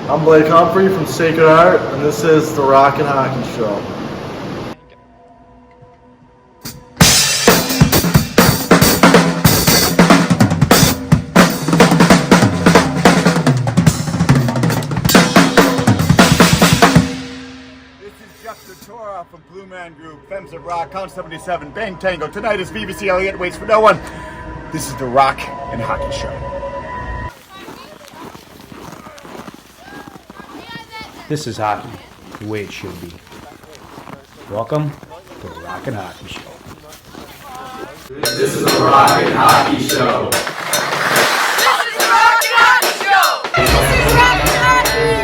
I'm Blake Humphrey from Sacred Heart, and this is the Rock and Hockey Show. This is Jeff Tortora from Blue Man Group, Femmes of Rock, Count 77, Bang Tango. Tonight is BBC Elliott Waits for No One. This is the Rock and Hockey Show. This is hockey, the way it should be. Welcome to the Rock and Hockey Show. This is the Rock and Hockey Show. This is the Rock and Hockey Show. This is Rock and Hockey.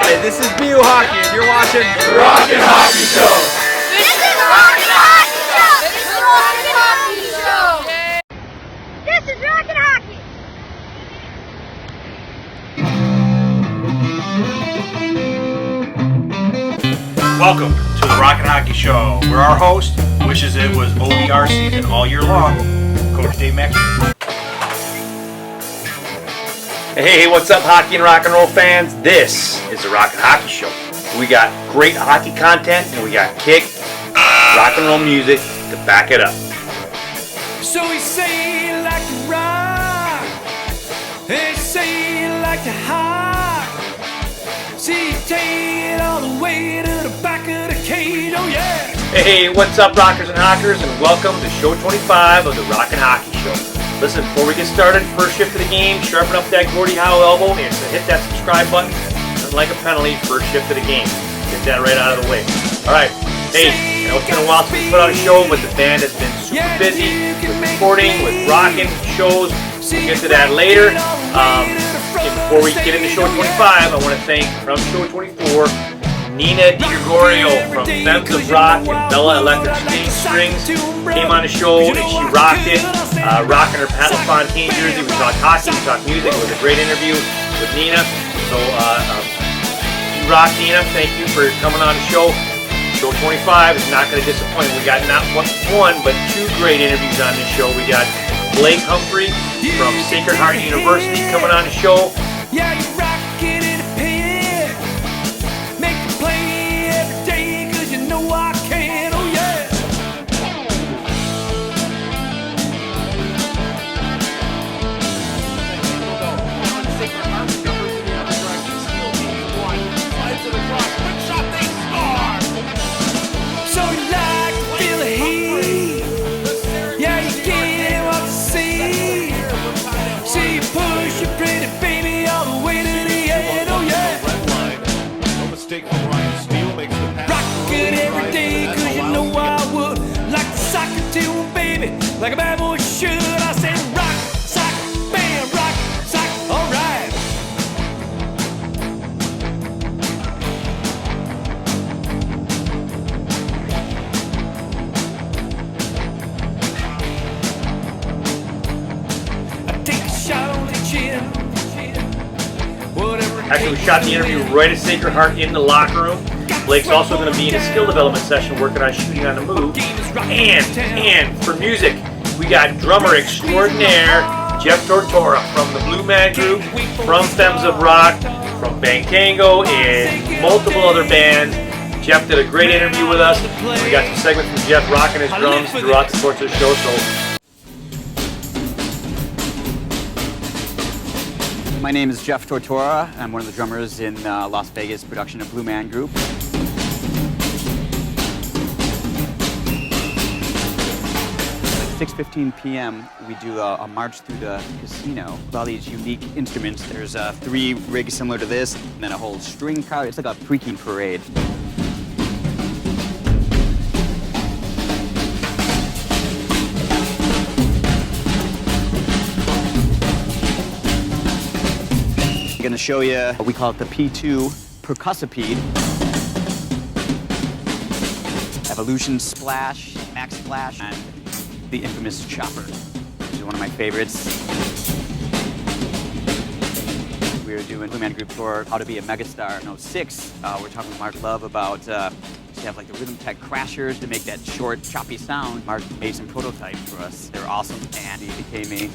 Hey, this is BU Hockey, and you're watching the Rock and Hockey Show. This is the Rock and Hockey Show. This is the Rock and Hockey Show. This is Rock and Hockey. Welcome to the Rock and Hockey Show, where our host wishes it was OBR season all year long, Coach Dave Maxwell. Hey, what's up, hockey and rock and roll fans? This is the Rock and Hockey Show. We got great hockey content, and we got kick, rock and roll music to back it up. So we say you like to rock, and say you like to hop. See you take it all the way to the back of the cage, oh yeah! Hey, what's up, rockers and hockers, and welcome to show 25 of the Rock and Hockey Show. Listen, before we get started, first shift of the game, sharpen up that Gordie Howe elbow and hit that subscribe button. Nothing like a penalty, first shift of the game. Get that right out of the way. All right, hey, I know it's been a while since we put out a show, but the band has been super busy with recording, with rocking shows. We'll get to that later. Before we get into show 25, I want to thank from show 24, Nina DiGregorio from Femmes of Rock and Bella Electric Strings came on the show and she rocked it, rocking her Pat LaFontaine jersey. We talked hockey, we talked music. It was a great interview with Nina. So you rock, Nina. Thank you for coming on the show. Show 25 is not going to disappoint. We got not one, but two great interviews on this show. We got Blake Humphrey from Sacred Heart University coming on the show. Yeah, you rock it in a pit. Make a play every day, cause you know I can, oh yeah. So you like to feel the heat. Yeah, you get what you see. See you push your pretty baby all the way to the end, oh yeah. Rock it every day, cause you know I would. Like to sock it to a baby, like a bad boy should. I say rock, sock, bam, rock, sock, alright. I take a shot on the chin. Whatever. Actually, we shot the interview right at Sacred Heart in the locker room. Blake's also going to be in a skill development session working on shooting on the move. And for music, we got drummer extraordinaire Jeff Tortora from the Blue Man Group, from Femmes of Rock, from Bang Tango, and multiple other bands. Jeff did a great interview with us. We got some segments from Jeff rocking his drums throughout the course of the show. So. My name is Jeff Tortora. I'm one of the drummers in Las Vegas production of Blue Man Group. 6:15 p.m. we do a march through the casino with all these unique instruments. There's 3 rigs similar to this, and then a whole string crowd. It's like a freaking parade. I'm gonna show you, we call it the P2 percussipede. Evolution Splash, Max Splash, and the infamous Chopper, which is one of my favorites. We were doing Blue Man Group tour, How to Be a Megastar in 06. We're talking with Mark Love about you have like the rhythm tech crashers to make that short, choppy sound. Mark made some prototypes for us. They were awesome, and he became a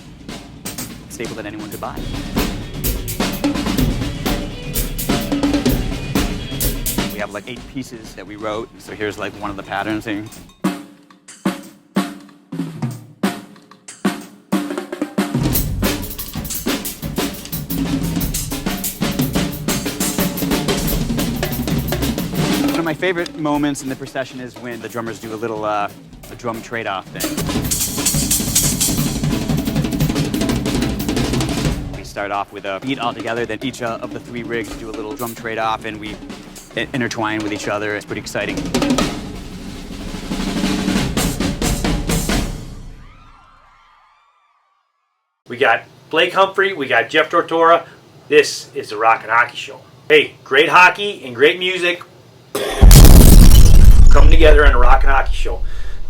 staple that anyone could buy. have like 8 pieces that we wrote. So here's like one of the patterns here. One of my favorite moments in the procession is when the drummers do a little a drum trade-off thing. We start off with a beat all together, then each of the 3 rigs do a little drum trade-off, and we intertwine with each other. It's pretty exciting. We got Blake Humphrey, we got Jeff Tortora. This is the Rockin' Hockey Show. Hey, great hockey and great music come together on the Rockin' Hockey Show.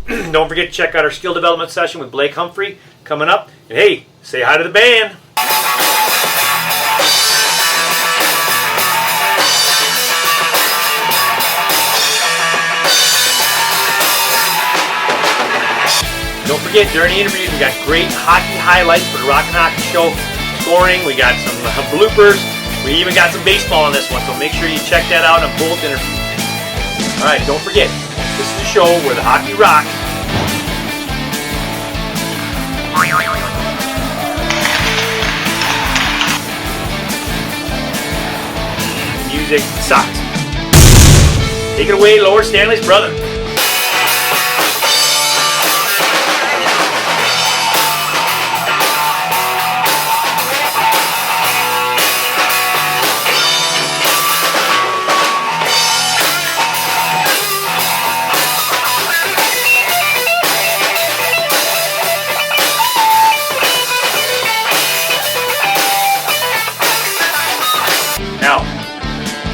Don't forget to check out our skill development session with Blake Humphrey coming up. And hey, say hi to the band. Don't forget, during the interviews, we got great hockey highlights for the Rockin' Hockey Show. Scoring, we got some bloopers. We even got some baseball on this one, so make sure you check that out on both interviews. All right, don't forget, this is the show where the hockey rocks. Music sucks. Take it away, Lower Stanley's brother.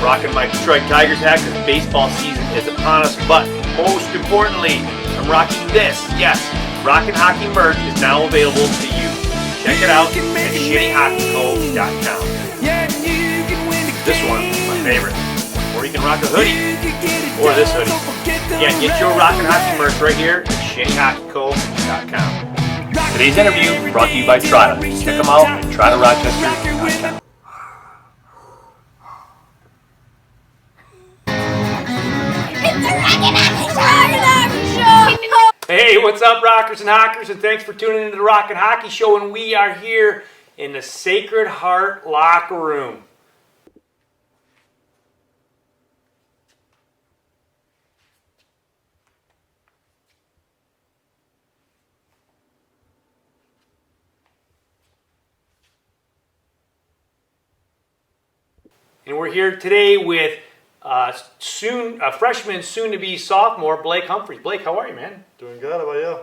Rocking my Detroit Tigers hat because baseball season is upon us, but most importantly, I'm rocking this. Yes, Rockin' Hockey merch is now available to you. Check it out at shittyhockeyco.com. This one is my favorite. Or you can rock a hoodie, or this hoodie. Yeah, get your Rockin' Hockey merch right here at shittyhockeyco.com. Today's interview brought to you by Trotta. Check them out at trottarochester.com. Hey, what's up, rockers and hockers, and thanks for tuning into the Rockin' Hockey Show, and we are here in the Sacred Heart locker room. And we're here today with freshman, soon-to-be sophomore, Blake Humphrey. Blake, how are you, man? Doing good. How about you?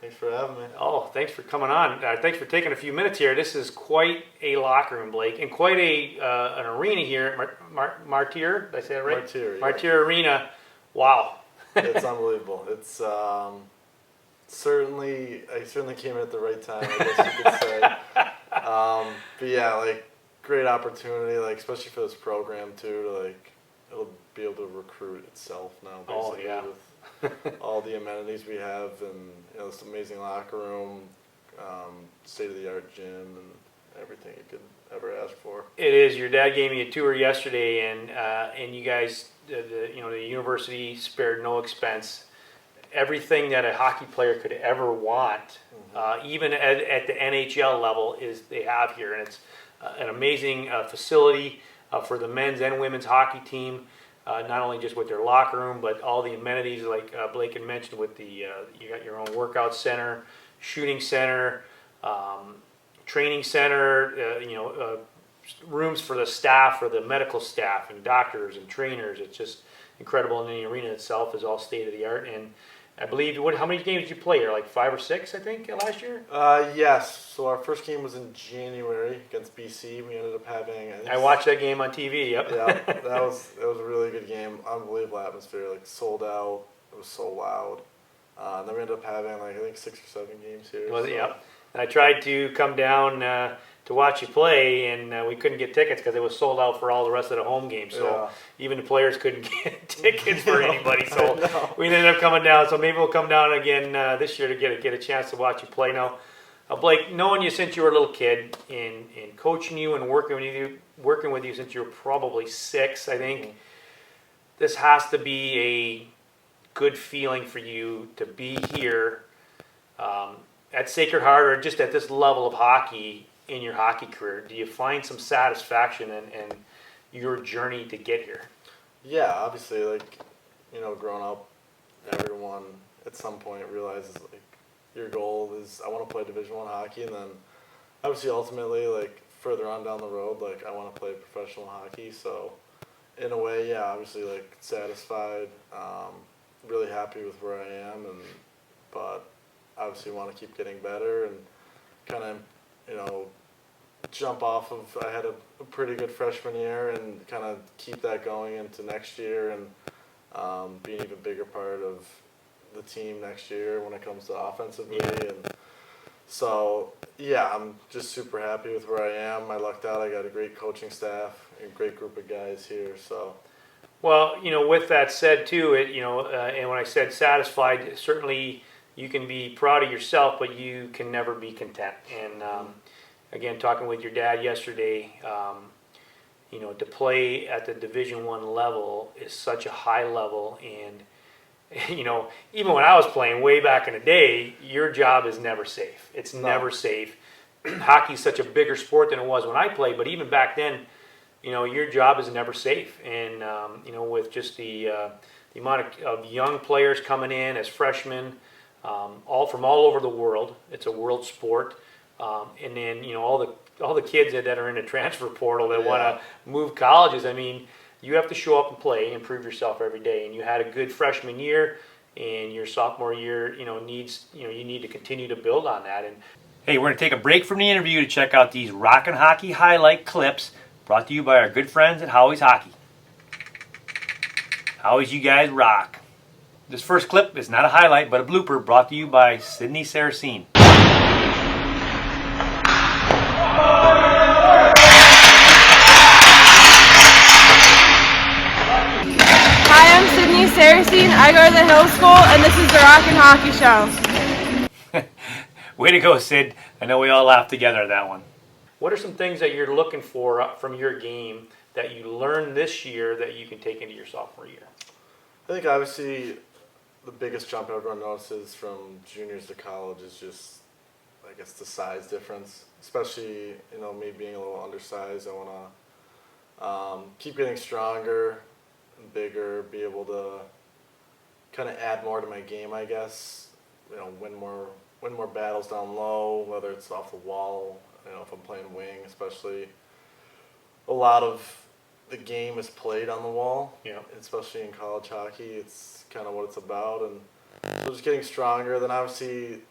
Thanks for having me. Oh, thanks for coming on. Thanks for taking a few minutes here. This is quite a locker room, Blake, and quite an arena here at Martyr. Did I say that right? Martyr, yeah. Martyr Arena. Wow. It's unbelievable. It's I certainly came in at the right time, I guess you could say. But yeah, like, great opportunity, like, especially for this program too, to like, it'll be able to recruit itself now, basically. Oh, yeah. With all the amenities we have, and this amazing locker room, state-of-the-art gym, and everything you could ever ask for. It is. Your dad gave me a tour yesterday, and you guys, the university spared no expense. Everything that a hockey player could ever want, even at the NHL level, is they have here, and it's an amazing facility for the men's and women's hockey team. Not only just with their locker room, but all the amenities like Blake had mentioned with the, you got your own workout center, shooting center, training center, rooms for the staff, for the medical staff and doctors and trainers. It's just incredible. And the arena itself is all state of the art. And I believe, how many games did you play here? Like 5 or 6, I think, last year? Yes. So our first game was in January against BC. We ended up having... I watched that game on TV, yep. Yeah, that was a really good game. Unbelievable atmosphere, like sold out. It was so loud. And then we ended up having, like, I think 6 or 7 games here. Was it? Yep. And I tried to come down to watch you play, and we couldn't get tickets because it was sold out for all the rest of the home games. So even the players couldn't get tickets for anybody. So we ended up coming down. So maybe we'll come down again this year to get a chance to watch you play. Now, Blake, knowing you since you were a little kid, and coaching you and working with you since you were probably 6, I think. this has to be a good feeling for you to be here at Sacred Heart or just at this level of hockey in your hockey career. Do you find some satisfaction in your journey to get here? Yeah, obviously, like, growing up, everyone at some point realizes, like, your goal is, I want to play Division I hockey, and then obviously ultimately, like, further on down the road, like, I want to play professional hockey. So in a way, yeah, obviously, like, satisfied, really happy with where I am, but obviously want to keep getting better and kind of, jump off of, I had a pretty good freshman year and kind of keep that going into next year and be an even bigger part of the team next year when it comes to offensively. And so, yeah, I'm just super happy with where I am. I lucked out. I got a great coaching staff, a great group of guys here. So, well, with that said too, and when I said satisfied, certainly you can be proud of yourself, but you can never be content. And again, talking with your dad yesterday, to play at the Division I level is such a high level, and even when I was playing way back in the day, your job is never safe. It's never safe. Hockey's such a bigger sport than it was when I played, but even back then, your job is never safe. And with just the amount of young players coming in as freshmen, all from all over the world, it's a world sport. And then all the kids that are in the transfer portal that want to move colleges. I mean, you have to show up and play and prove yourself every day. And you had a good freshman year, and your sophomore year, you need to continue to build on that. And hey, we're going to take a break from the interview to check out these Rockin' Hockey highlight clips brought to you by our good friends at Howie's Hockey. Howie's, you guys rock. This first clip is not a highlight, but a blooper brought to you by Sydney Saracine. Hi, I'm Sydney Saracine. I go to the Hill School, and this is the Rockin' Hockey Show. Way to go, Sid. I know we all laughed together at that one. What are some things that you're looking for from your game that you learned this year that you can take into your sophomore year? I think obviously the biggest jump everyone notices from juniors to college is just, I guess, the size difference. Especially, me being a little undersized, I want to keep getting stronger and bigger, be able to kind of add more to my game, I guess. Win more battles down low, whether it's off the wall. If I'm playing wing, especially, a lot of the game is played on the wall. Yeah. Especially in college hockey, it's kind of what it's about, and so just getting stronger. Then obviously,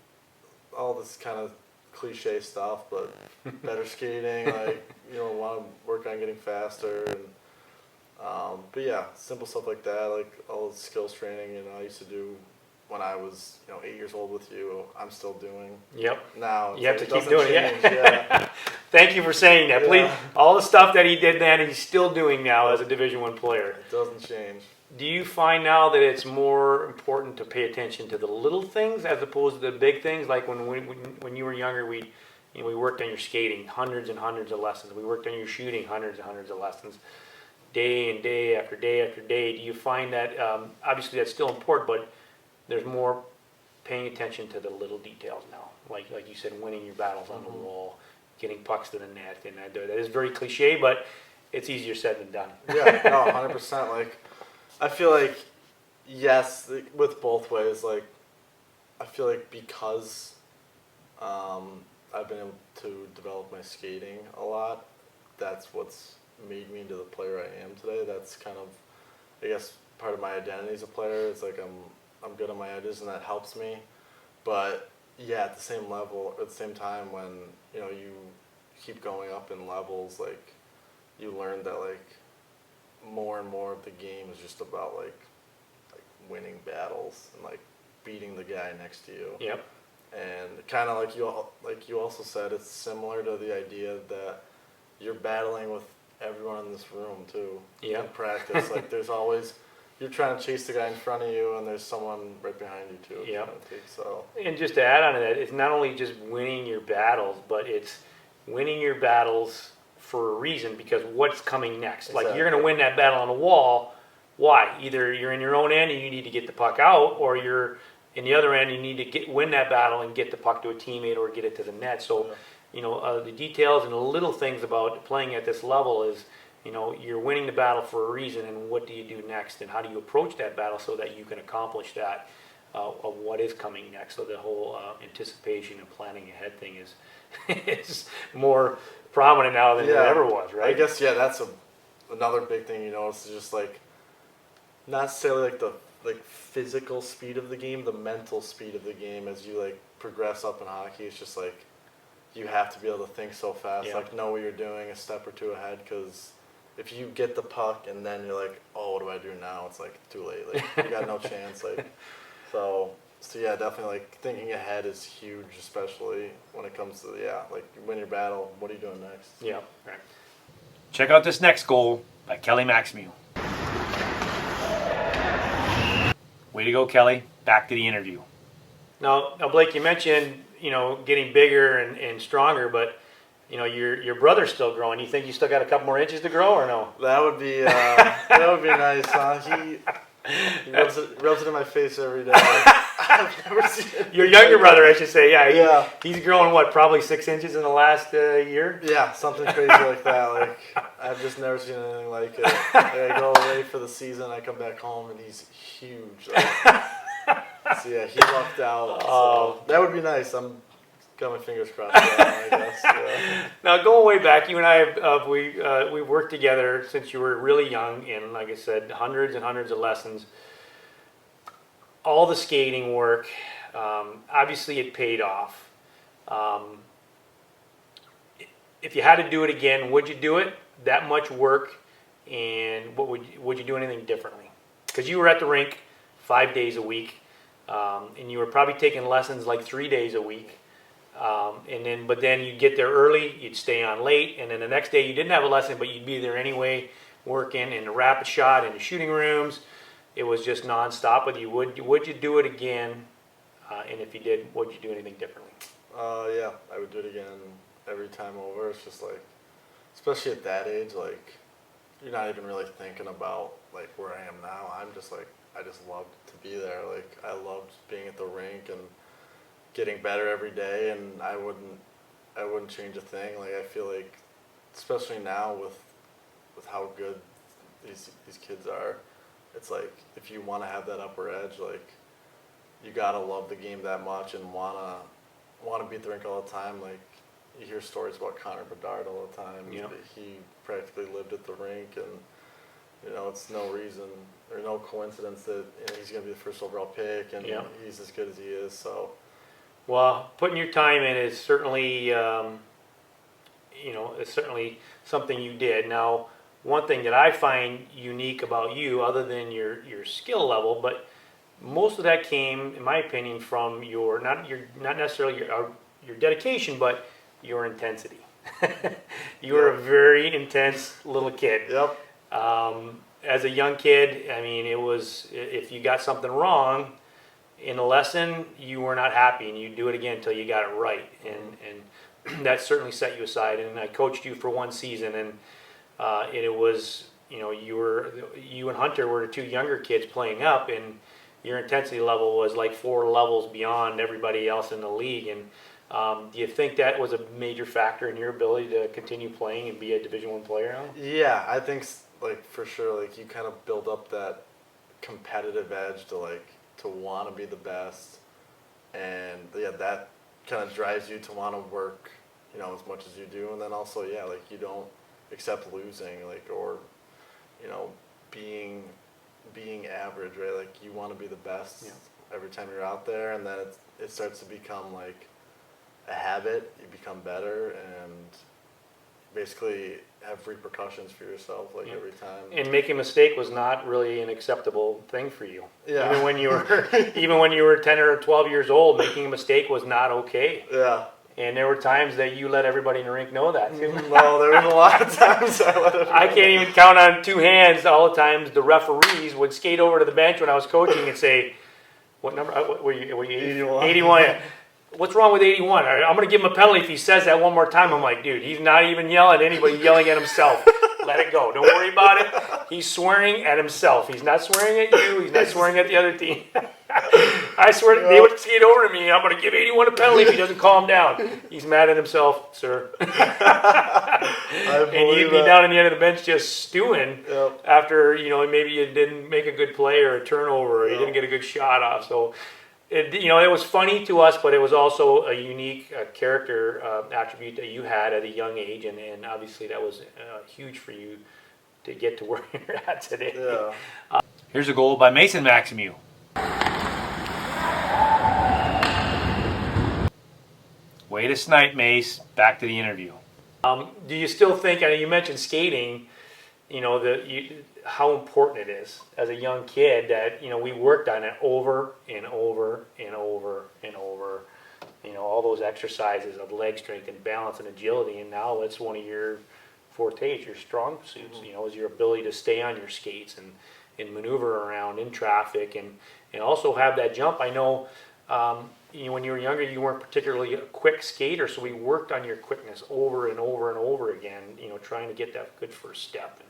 all this kind of cliche stuff, but better skating. Want to work on getting faster, and but yeah, simple stuff like that. Like all the skills training, I used to do when I was 8 years old with you. I'm still doing. Yep. Now you have to it keep doesn't doing change. it. Yeah. Thank you for saying that. Please, all the stuff that he did then, he's still doing now as a Division I player. It doesn't change. Do you find now that it's more important to pay attention to the little things as opposed to the big things? Like when you were younger, we worked on your skating, hundreds and hundreds of lessons. We worked on your shooting, hundreds and hundreds of lessons, day and day after day after day. Do you find that obviously that's still important, but there's more paying attention to the little details now? Like you said, winning your battles on the wall, getting pucks to the net, and that is very cliche, but it's easier said than done. Yeah, no, 100%. Like, I feel like, yes, with both ways, like, I feel like because I've been able to develop my skating a lot, that's what's made me into the player I am today. That's kind of, I guess, part of my identity as a player. It's like I'm good on my edges, and that helps me. But yeah, at the same level, at the same time, when you keep going up in levels, like you learn that like more and more of the game is just about like winning battles and like beating the guy next to you. Yep. And kind of like you also said, it's similar to the idea that you're battling with everyone in this room too. Yeah. In practice, like there's always, you're trying to chase the guy in front of you, and there's someone right behind you too. Yeah. So. And just to add on to that, it's not only just winning your battles, but it's winning your battles for a reason, because what's coming next? Exactly. Like you're going to win that battle on the wall, Why? Either you're in your own end and you need to get the puck out, or you're in the other end, you need to win that battle and get the puck to a teammate or get it to the net. So, the details and the little things about playing at this level is, you're winning the battle for a reason, and what do you do next, and how do you approach that battle so that you can accomplish that of what is coming next. So the whole anticipation and planning ahead thing is more prominent now than it ever was, right? I guess, that's another big thing you notice is just like, not necessarily like the physical speed of the game, the mental speed of the game as you like progress up in hockey. It's just like you have to be able to think so fast, like know what you're doing a step or two ahead, because if you get the puck and then you're like, oh, what do I do now? It's like too late. Like you got no chance. Like so yeah, definitely like thinking ahead is huge, especially when it comes to like you win your battle. What are you doing next? Yeah. Right. Check out this next goal by Kelly Maxmew. Way to go, Kelly. Back to the interview. Now Blake, you mentioned, getting bigger and stronger, but, your brother's still growing. You think you still got a couple more inches to grow, or no? That would be nice, huh? He rubs it in my face every day. I've never seen it. Your younger brother, I should say. Yeah. He's grown, probably 6 inches in the last year? Yeah, something crazy like that. Like, I've just never seen anything like it. Like, I go away for the season, I come back home, and he's huge. So, he lucked out. So that would be nice. I'm got my fingers crossed for that one, I guess. Yeah. Now, going way back, you and I have we've worked together since you were really young, and like I said, hundreds and hundreds of lessons. All the skating work, obviously it paid off. If you had to do it again, would you do it? That much work, and would you do anything differently? Because you were at the rink 5 days a week, and you were probably taking lessons like 3 days a week. But then you'd get there early, you'd stay on late, and then the next day you didn't have a lesson, but you'd be there anyway, working in the rapid shot, in the shooting rooms. It was just nonstop with you. Would you do it again? And if you did, would you do anything differently? Yeah, I would do it again every time over. It's just like, especially at that age, like you're not even really thinking about like where I am now. I'm just like, I just loved to be there. Like I loved being at the rink and getting better every day, and I wouldn't change a thing. Like I feel like, especially now with how good these kids are, it's like if you want to have that upper edge, like you gotta love the game that much and wanna be at the rink all the time. Like you hear stories about Connor Bedard all the time. Yeah. He practically lived at the rink, and it's no reason or no coincidence that he's gonna be the first overall pick, and he's as good as he is. So. Well, putting your time in is certainly, it's certainly something you did. Now, one thing that I find unique about you, other than your skill level, but most of that came, in my opinion, from your not necessarily your dedication, but your intensity. You were a very intense little kid. Yep. As a young kid, I mean, it was if you got something wrong in a lesson, you were not happy, and you'd do it again until you got it right, and that certainly set you aside. And I coached you for one season, and it was you and Hunter were the two younger kids playing up, and your intensity level was like 4 levels beyond everybody else in the league. And do you think that was a major factor in your ability to continue playing and be a Division I player now? Yeah, I think like for sure, like you kind of build up that competitive edge to want to be the best, and that kind of drives you to want to work, as much as you do, and then also like you don't accept losing, like, or being average, right? Like you want to be the best every time you're out there, and then it starts to become like a habit. You become better and basically have repercussions for yourself every time. And making a mistake was not really an acceptable thing for you. Yeah. Even when you were 10 or 12 years old, making a mistake was not okay. Yeah. And there were times that you let everybody in the rink know that too. No, there was a lot of times I let everybody. I can't even count on 2 hands all the times the referees would skate over to the bench when I was coaching and say, "What number? Were you 81. 81. Yeah. What's wrong with 81? I'm going to give him a penalty if he says that one more time." I'm like, dude, he's not even yelling at anybody, he's yelling at himself. Let it go. Don't worry about it. He's swearing at himself. He's not swearing at you. He's not swearing at the other team. I swear they would skate over to me. I'm going to give 81 a penalty if he doesn't calm down. He's mad at himself, sir. And you'd be down in the end of the bench just stewing after, maybe you didn't make a good play or a turnover or you didn't get a good shot off. So, it was funny to us, but it was also a unique character attribute that you had at a young age. And obviously that was huge for you to get to where you're at today. Yeah. Here's a goal by Mason Maximiu. Way to snipe, Mace. Back to the interview. Do you still think, you mentioned skating, how important it is as a young kid that, we worked on it over and over and over and over, all those exercises of leg strength and balance and agility, and now it's one of your fortes, your strong suits, is your ability to stay on your skates and maneuver around in traffic and also have that jump. I know, when you were younger, you weren't particularly a quick skater, so we worked on your quickness over and over and over again, trying to get that good first step and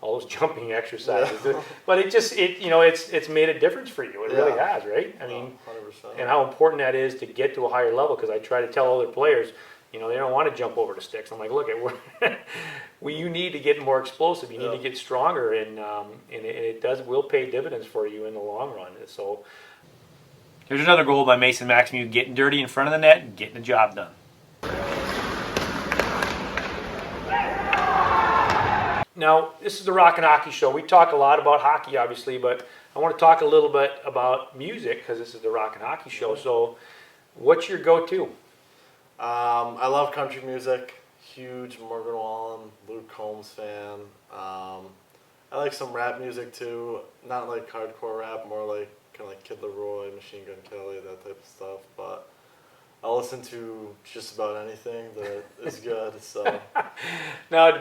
all those jumping exercises. Yeah. But it's made a difference for you. It really has, right? I mean, 100%. And how important that is to get to a higher level, because I try to tell other players, they don't want to jump over the sticks. I'm like, look, you need to get more explosive. You need to get stronger, and it will pay dividends for you in the long run. So here's another goal by Mason Maximiu, getting dirty in front of the net and getting the job done. Now, this is the Rock and Hockey Show. We talk a lot about hockey, obviously, but I want to talk a little bit about music because this is the Rock and Hockey Show. So what's your go-to? I love country music. Huge Morgan Wallen, Luke Combs fan. I like some rap music too. Not like hardcore rap, more like kind of like Kid Leroy, Machine Gun Kelly, that type of stuff. But I'll listen to just about anything that is good. So now,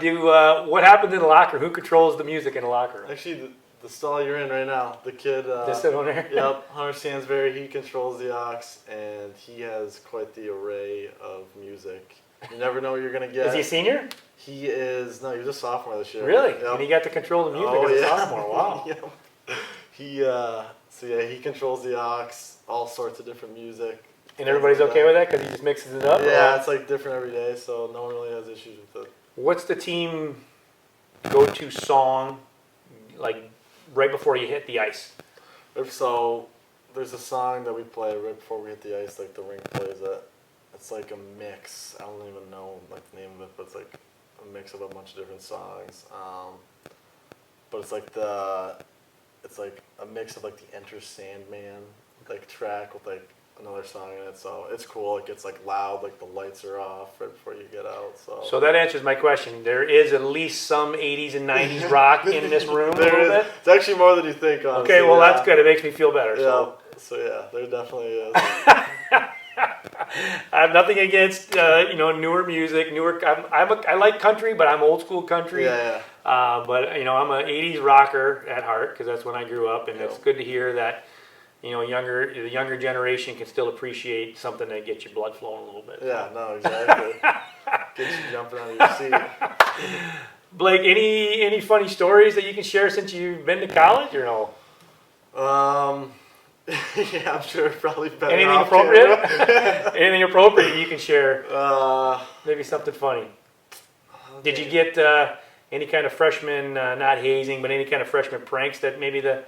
what happens in the locker? Who controls the music in the locker? Actually, the stall you're in right now, the kid. This one there. Yep, Hunter Stansberry. He controls the aux, and he has quite the array of music. You never know what you're gonna get. Is he a senior? He is. No, he's a sophomore this year. Really? Yep. And he got to control the music as a sophomore. Wow. Yep. He he controls the aux, all sorts of different music. And everybody's okay with that because he just mixes it up? Yeah, it's like different every day, so no one really has issues with it. What's the team go-to song, like right before you hit the ice? So there's a song that we play right before we hit the ice, like the rink plays it. It's like a mix. I don't even know like the name of it, but it's like a mix of a bunch of different songs. But it's like a mix of like the Enter Sandman like track with like another song in it, so it's cool. It gets like loud, like the lights are off right before you get out. So that answers my question. There is at least some 80s and 90s rock in this room. Bit. It's actually more than you think. Honestly. Okay, well that's good. It makes me feel better. Yeah. So yeah, there definitely is. I have nothing against newer music. I like country, but I'm old school country. Yeah. But I'm an 80s rocker at heart because that's when I grew up, and it's good to hear that. The younger generation can still appreciate something that gets your blood flowing a little bit. Yeah, no, exactly. Gets you jumping out of your seat. Blake, any funny stories that you can share since you've been to college or no? Yeah, I'm sure probably better. Anything appropriate? Anything appropriate you can share? Maybe something funny. Okay. Did you get any kind of freshman, not hazing, but any kind of freshman pranks that maybe the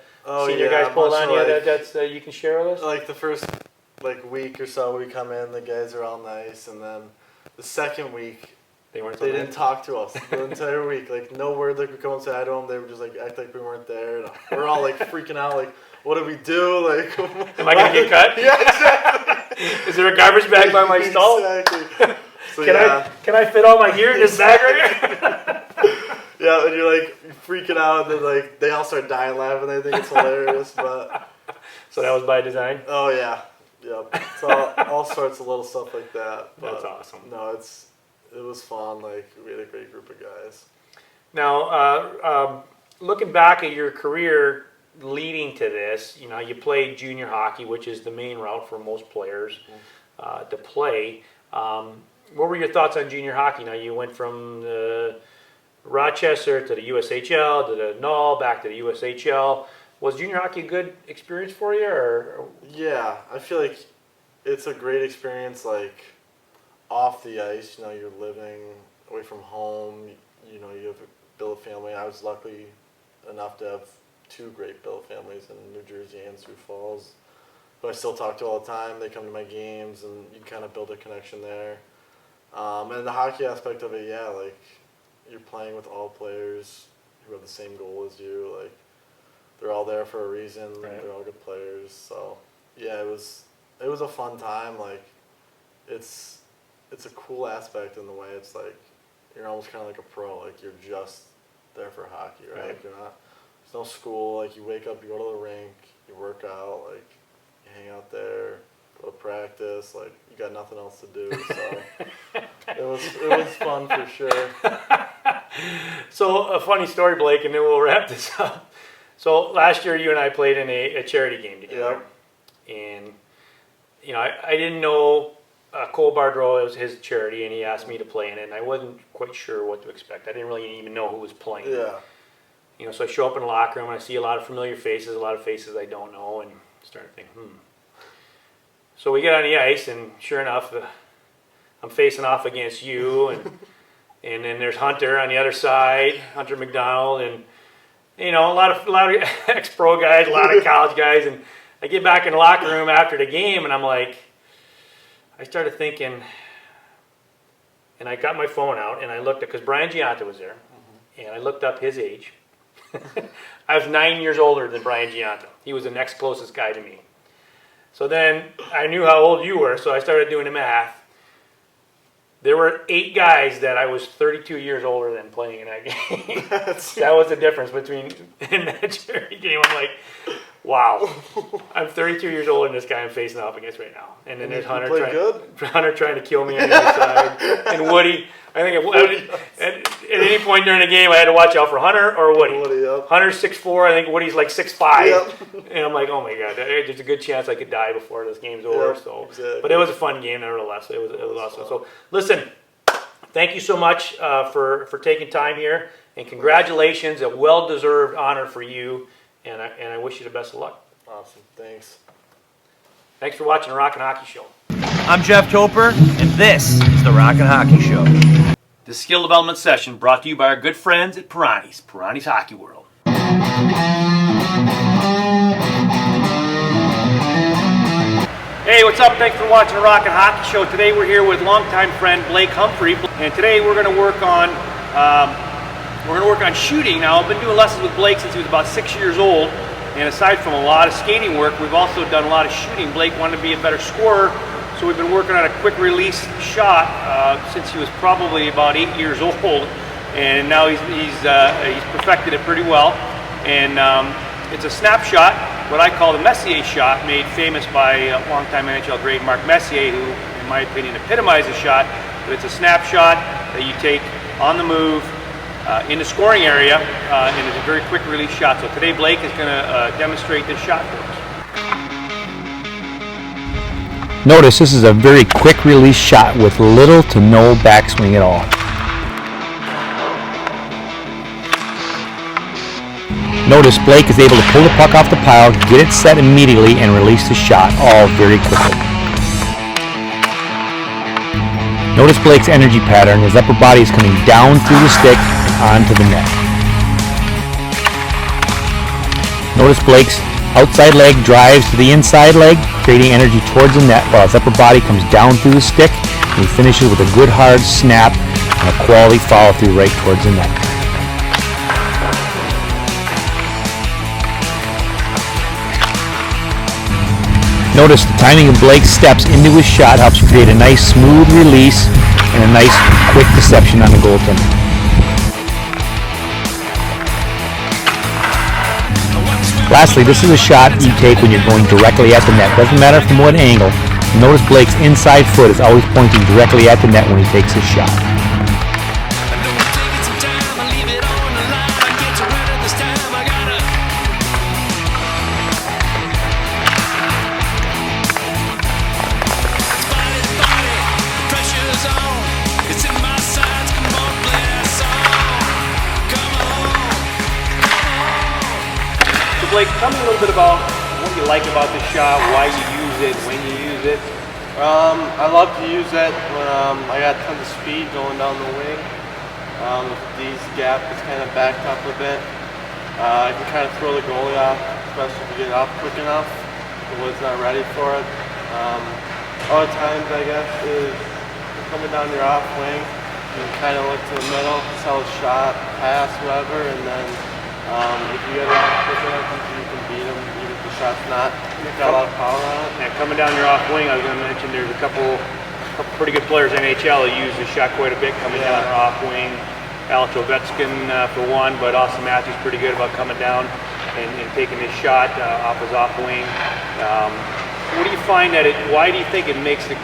senior guys pulled on you that's you can share with us? Like the first week or so we come in, the guys are all nice, and then the second week they didn't talk to us the entire week. Like no word, like we come and say hi to them. They would just like act like we weren't there. And we're all like freaking out, like what do we do? Like am I gonna get cut? Yeah, exactly. Is there a garbage bag by my stall? Exactly. So, can I fit all my gear in this bag right here? Yeah, and you're like freaking out, and then like they all start dying laughing. They think it's hilarious, but so that was by design. Oh yeah, yep. So all sorts of little stuff like that. But that's awesome. No, it was fun. Like we had a great group of guys. Now, looking back at your career leading to this, you played junior hockey, which is the main route for most players to play. What were your thoughts on junior hockey? Now you went from the Rochester to the USHL, to the Null, back to the USHL. Was junior hockey a good experience for you? Or Yeah, I feel like it's a great experience, like, off the ice. You know, you're living away from home. You know, you have a billet family. I was lucky enough to have 2 great billet families in New Jersey and Sioux Falls, who I still talk to all the time. They come to my games, and you kind of build a connection there. And the hockey aspect of it, yeah, like, you're playing with all players who have the same goal as you. Like, they're all there for a reason. Right. They're all good players. So, yeah, it was a fun time. Like, it's a cool aspect in the way it's like you're almost kind of like a pro. Like, you're just there for hockey, right? Right. Like, there's no school. Like, you wake up, you go to the rink, you work out, like, you hang out there, go to practice. Like, you got nothing else to do. So it was fun for sure. So a funny story, Blake, and then we'll wrap this up. So last year, you and I played in a charity game together, and you know I didn't know Cole Bardreau. It was his charity, and he asked me to play in it, and I wasn't quite sure what to expect. I didn't really even know who was playing. Yeah. You know, so I show up in the locker room, and I see a lot of familiar faces, a lot of faces I don't know, and start thinking, So we get on the ice, and sure enough, I'm facing off against you, and then there's Hunter on the other side, Hunter McDonald, and you know a lot of ex-pro guys, a lot of college guys, and I get back in the locker room after the game, and I'm like, I started thinking, and I got my phone out, and I looked at, because Brian Giunta was there, and I looked up his age. I was 9 years older than Brian Giunta. He was the next closest guy to me. So then I knew how old you were, so I started doing the math. There were 8 guys that I was 32 years older than playing in that game. That was the difference between in that charity game. I'm like, wow, I'm 32 years older than this guy I'm facing off against right now. And then there's Hunter trying to kill me on the other side, and Woody. I think at any point during the game, I had to watch out for Hunter or Woody. Hunter's 6'4", I think Woody's like 6'5", and I'm like, oh my god, there's a good chance I could die before this game's over. But it was a fun game nevertheless. It was awesome. So listen, thank you so much for taking time here, and congratulations, a well-deserved honor for you, and I wish you the best of luck. Awesome, thanks. Thanks for watching the Rockin' Hockey Show. I'm Jeff Tortora, and this is the Rockin' Hockey Show. This skill development session brought to you by our good friends at Pirani's Hockey World. Hey, what's up? Thanks for watching the Rockin' Hockey Show. Today we're here with longtime friend Blake Humphrey, and today we're going to work on shooting. Now, I've been doing lessons with Blake since he was about 6 years old, and aside from a lot of skating work, we've also done a lot of shooting. Blake wanted to be a better scorer, so we've been working on a quick release shot since he was probably about 8 years old, and now he's perfected it pretty well. And it's a snapshot, what I call the Messier shot, made famous by longtime NHL great Mark Messier, who, in my opinion, epitomized the shot. But it's a snapshot that you take on the move in the scoring area, and it's a very quick release shot. So today Blake is going to demonstrate this shot for us. Notice this is a very quick release shot with little to no backswing at all. Notice Blake is able to pull the puck off the pile, get it set immediately, and release the shot all very quickly. Notice Blake's energy pattern. His upper body is coming down through the stick and onto the net. Notice Blake's outside leg drives to the inside leg, creating energy towards the net, while his upper body comes down through the stick, and he finishes with a good hard snap and a quality follow-through right towards the net. Notice the timing of Blake's steps into his shot helps create a nice smooth release and a nice quick deception on the goaltender. Lastly, this is a shot you take when you're going directly at the net. Doesn't matter from what angle. Notice Blake's inside foot is always pointing directly at the net when he takes his shot. Blake, tell me a little bit about what you like about the shot, why you use it, when you use it. I love to use it when I got tons of speed going down the wing. If D's gap is kind of backed up a bit, I can kind of throw the goalie off, especially if you get off quick enough. The wood's not ready for it. Other times, I guess, is coming down your off wing. You can kind of look to the middle, sell a shot, pass, whatever, and then if you get it off quick enough, you can beat them, even if the shot's not got a lot of power on it. And coming down your off wing, I was going to mention there's a couple pretty good players in NHL that use the shot quite a bit coming down their off wing. Alex Ovechkin for one, but Austin Matthews pretty good about coming down and taking his shot off his off wing. What do you find why do you think it makes the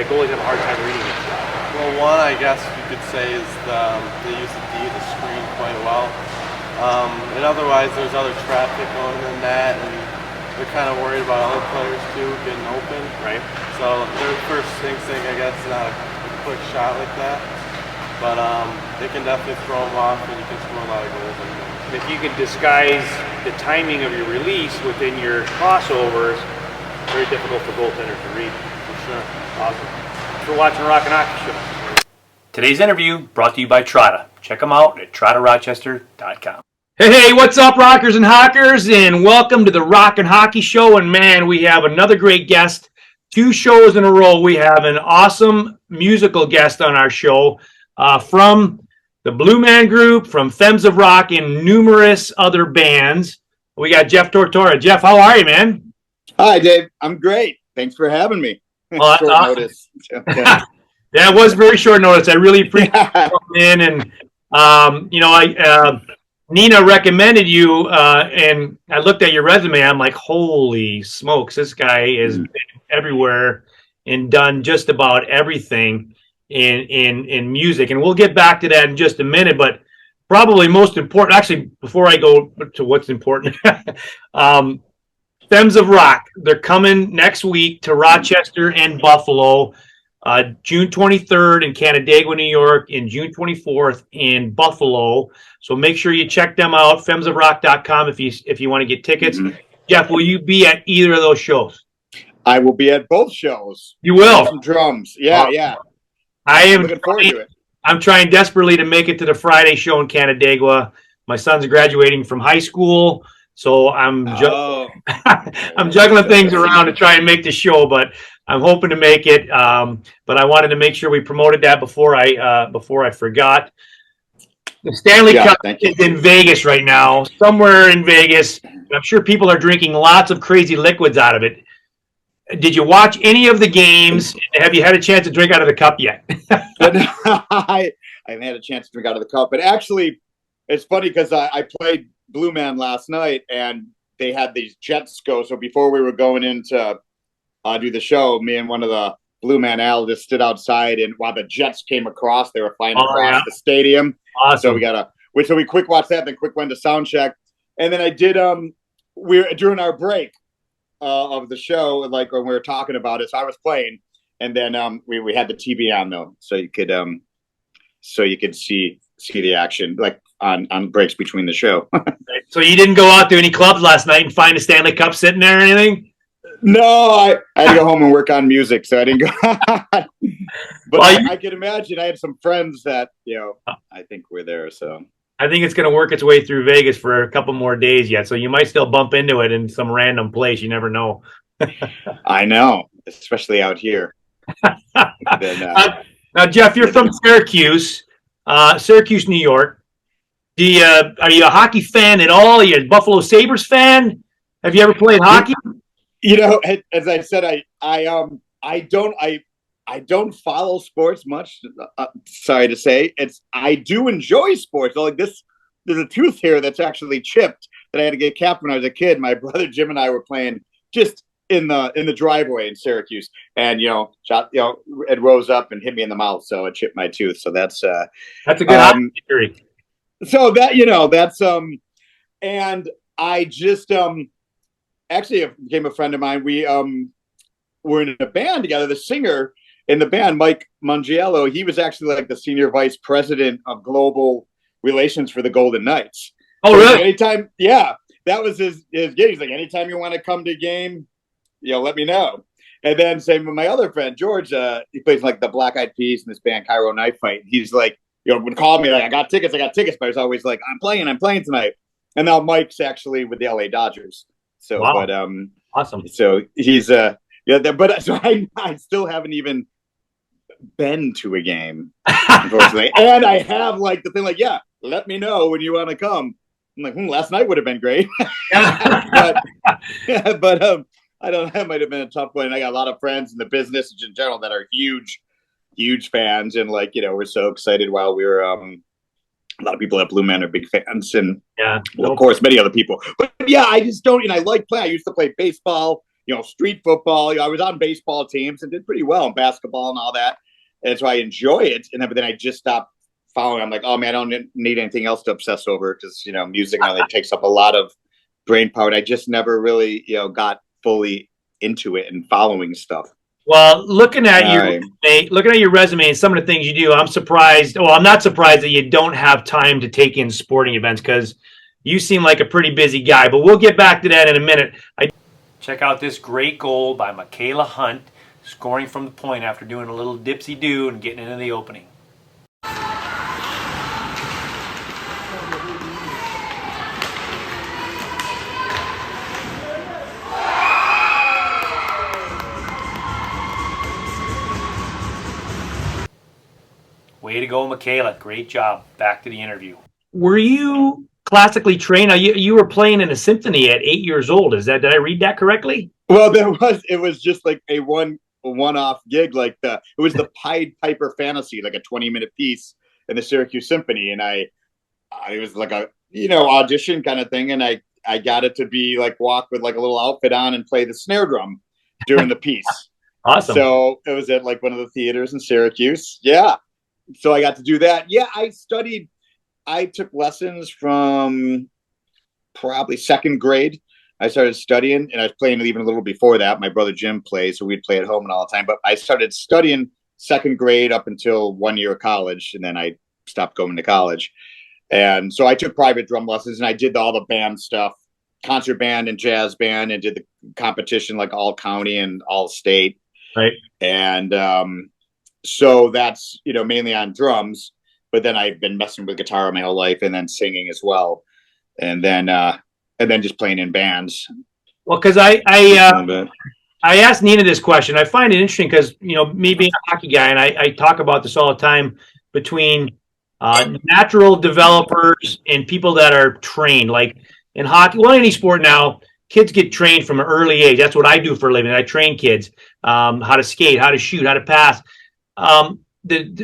goalies have a hard time reading this shot? Well, one, I guess you could say, is they use the D to screen quite well. And otherwise, there's other traffic going in the net, and they're kind of worried about other players too getting open. Right. So their first instinct, I guess, is not a quick shot like that. But they can definitely throw them off, and you can score a lot of goals in them. And if you can disguise the timing of your release within your crossovers, very difficult for goaltenders to read. For sure. Awesome. Thanks for watching Rock and Hockey Show. Today's interview brought to you by Trotta. Check them out at trottarochester.com. Hey, what's up, rockers and hockers, and welcome to the Rock and Hockey Show. And man, we have another great guest. 2 shows in a row, we have an awesome musical guest on our show from the Blue Man Group, from Femmes of Rock, and numerous other bands. We got Jeff Tortora. Jeff, how are you, man? Hi, Dave. I'm great. Thanks for having me. Well, short awesome. notice. Yeah, it was very short notice. I really appreciate you coming in. And, Nina recommended you, and I looked at your resume. I'm like, holy smokes, this guy has been everywhere and done just about everything in music. And we'll get back to that in just a minute. But probably most important, actually, before I go to what's important, Femmes of Rock. They're coming next week to Rochester and Buffalo. June 23rd in Canandaigua, New York, and June 24th in Buffalo. So make sure you check them out, femmesofrock.com if you want to get tickets. Mm-hmm. Jeff, will you be at either of those shows? I will be at both shows. You will? Some drums. Yeah, yeah. I am looking forward to it. I'm trying desperately to make it to the Friday show in Canandaigua. My son's graduating from high school, so I'm juggling things around to try and make the show, but I'm hoping to make it. But I wanted to make sure we promoted that before I forgot. The Stanley Cup is in Vegas right now, somewhere in Vegas. I'm sure people are drinking lots of crazy liquids out of it. Did you watch any of the games? Have you had a chance to drink out of the cup yet? I haven't had a chance to drink out of the cup, but actually, it's funny because I played Blue Man last night, and they had these jets go. So before we were going in to do the show, me and one of the Blue Man Al just stood outside, and while the jets came across, they were flying across the stadium. Awesome. So we quick watched that, then quick went to sound check, and then I did. During our break of the show, like when we were talking about it, so I was playing, and then we had the TV on though, so you could see the action like on breaks between the show. So you didn't go out to any clubs last night and find a Stanley Cup sitting there or anything? No, I had to go home and work on music, so I didn't go. But I can imagine. I had some friends that I think were there. So I think it's going to work its way through Vegas for a couple more days yet. So you might still bump into it in some random place. You never know. I know, especially out here. Now, Jeff, you're from Syracuse, New York. Are you a hockey fan at all? Are you a Buffalo Sabres fan? Have you ever played hockey? As I said, I don't follow sports much. Sorry to say, I do enjoy sports. Like this, there's a tooth here that's actually chipped that I had to get capped when I was a kid. My brother Jim and I were playing just in the driveway in Syracuse, and it rose up and hit me in the mouth, so it chipped my tooth. So that's a good hockey injury. So that's and I just actually became a friend of mine. We were in a band together. The singer in the band, Mike Mangiello, he was actually like the senior vice president of global relations for the Golden Knights. Oh, really? that was his gig. He's like, anytime you want to come to a game, let me know. And then same with my other friend George. He plays like the Black Eyed Peas in this band Cairo Night Fight. He's like, would call me like, I got tickets. But I was always like, I'm playing tonight. And now Mike's actually with the LA Dodgers. So, wow. But awesome. So he's but so I still haven't even been to a game, unfortunately. And I have like the thing like, let me know when you want to come. I'm like, last night would have been great. but I don't know, that might have been a tough one. I got a lot of friends in the business in general that are huge fans, and like, we're so excited while we were a lot of people at Blue Man are big fans, and of course many other people. But I just don't, I like playing. I used to play baseball, street football. I was on baseball teams and did pretty well in basketball and all that. And so I enjoy it. And then I just stopped following. I'm like, oh man, I don't need anything else to obsess over, because music really takes up a lot of brain power. And I just never really got fully into it and following stuff. Well, looking at your resume and some of the things you do, I'm surprised. Well, I'm not surprised that you don't have time to take in sporting events, because you seem like a pretty busy guy. But we'll get back to that in a minute. Check out this great goal by Michaela Hunt, scoring from the point after doing a little dipsy-do and getting into the opening. Way to go, Michaela. Great job. Back to the interview. Were you classically trained? You were playing in a symphony at 8 years old. Did I read that correctly? Well, it was just like a one-off gig. Like it was the Pied Piper Fantasy, like a 20-minute piece in the Syracuse Symphony. And I was like a, audition kind of thing. And I got it to be like walk with like a little outfit on and play the snare drum during the piece. Awesome. So it was at like one of the theaters in Syracuse. Yeah. So I got to do that. Yeah, I took lessons from probably second grade. I started studying, and I was playing even a little before that. My brother Jim plays, so we'd play at home and all the time. But I started studying second grade up until 1 year of college, and then I stopped going to college. And so I took private drum lessons, and I did all the band stuff, concert band and jazz band, and did the competition like all county and all state. Right. And so that's, mainly on drums, but then I've been messing with guitar my whole life, and then singing as well. And then just playing in bands. Well, because I asked Nina this question. I find it interesting because, me being a hockey guy, and I talk about this all the time, between natural developers and people that are trained. Like in hockey, well, any sport now, kids get trained from an early age. That's what I do for a living. I train kids how to skate, how to shoot, how to pass.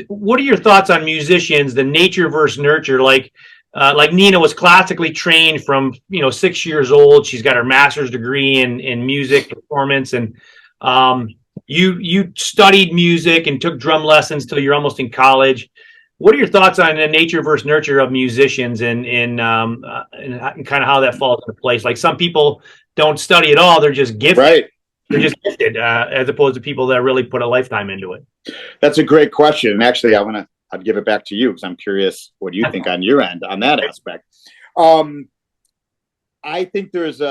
What are your thoughts on musicians, the nature versus nurture? Like Nina was classically trained from 6 years old. She's got her master's degree in music performance, and you studied music and took drum lessons till you're almost in college. What are your thoughts on the nature versus nurture of musicians, and kind of how that falls into place? Like some people don't study at all; they're just gifted. Right. They're just gifted, as opposed to people that really put a lifetime into it. That's a great question. And actually, I'd give it back to you, because I'm curious what you think on your end on that aspect. I think there's